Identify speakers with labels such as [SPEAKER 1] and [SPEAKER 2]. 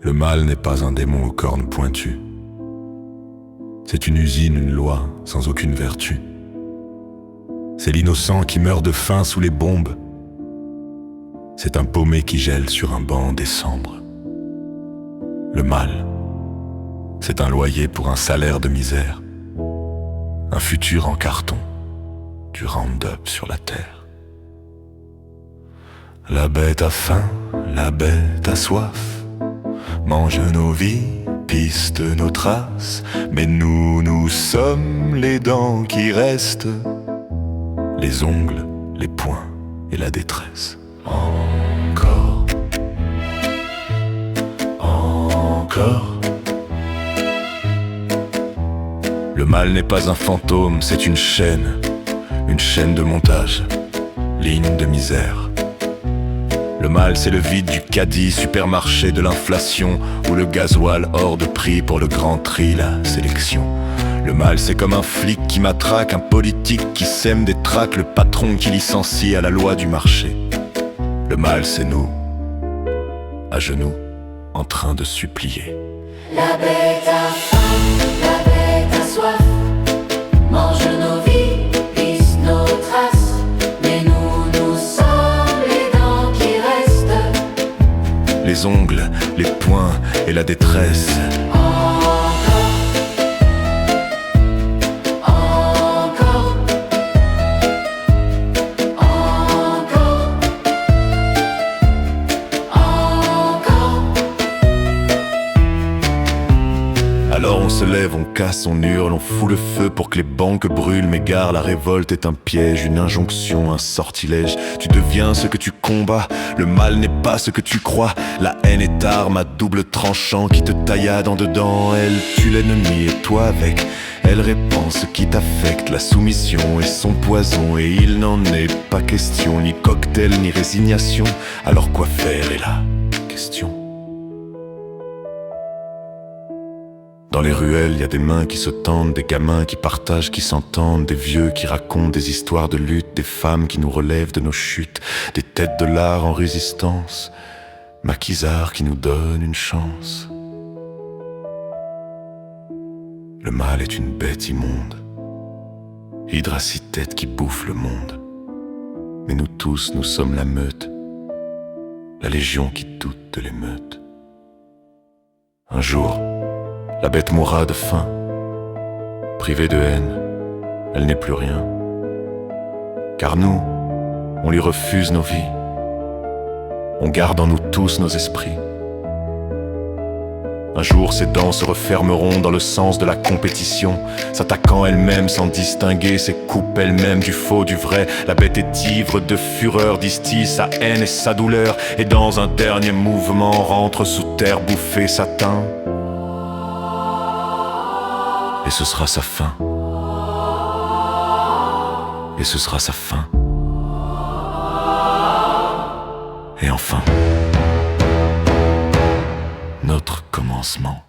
[SPEAKER 1] Le mal n'est pas un démon aux cornes pointues. C'est une usine, une loi, sans aucune vertu. C'est l'innocent qui meurt de faim sous les bombes. C'est un paumé qui gèle sur un banc en décembre. Le mal, c'est un loyer pour un salaire de misère. Un futur en carton, du Roundup sur la terre. La bête a faim, la bête a soif, mange nos vies, piste nos traces, mais nous sommes les dents qui restent, les ongles, les poings et la détresse. Encore, encore. Le mal n'est pas un fantôme, c'est une chaîne de montage, ligne de misère. Le mal, c'est le vide du caddie, supermarché de l'inflation, ou le gasoil hors de prix pour le grand tri, la sélection. Le mal, c'est comme un flic qui matraque, un politique qui sème des tracts, le patron qui licencie à la loi du marché. Le mal, c'est nous, à genoux, en train de supplier.
[SPEAKER 2] La bête a faim, la bête a soif, mange nos vies, pisse nos traces, mais nous sommes les dents qui restent,
[SPEAKER 1] Les ongles, les poings et la détresse. Alors on se lève, on casse, on hurle, on fout le feu pour que les banques brûlent. Mais gare, la révolte est un piège, une injonction, un sortilège. Tu deviens ce que tu combats, le mal n'est pas ce que tu crois. La haine est arme à double tranchant qui te taillade en dedans. Elle tue l'ennemi et toi avec, elle répand ce qui t'affecte. La soumission est son poison et il n'en est pas question, ni cocktail ni résignation. Alors quoi faire est la question. Dans les ruelles, y a des mains qui se tendent, des gamins qui partagent, qui s'entendent, des vieux qui racontent des histoires de lutte, des femmes qui nous relèvent de nos chutes, des têtes de l'art en résistance, maquisards qui nous donnent une chance. Le mal est une bête immonde, hydracitète qui bouffe le monde. Mais nous tous, nous sommes la meute, la légion qui doute de l'émeute. Un jour, la bête mourra de faim, privée de haine, elle n'est plus rien. Car nous, on lui refuse nos vies, on garde en nous tous nos esprits. Un jour ses dents se refermeront dans le sens de la compétition, s'attaquant elle-même sans distinguer ses coupes elle-même du faux, du vrai. La bête est ivre de fureur, distille sa haine et sa douleur, et dans un dernier mouvement rentre sous terre bouffée sa teint. Et ce sera sa fin. Et ce sera sa fin. Et enfin, notre commencement.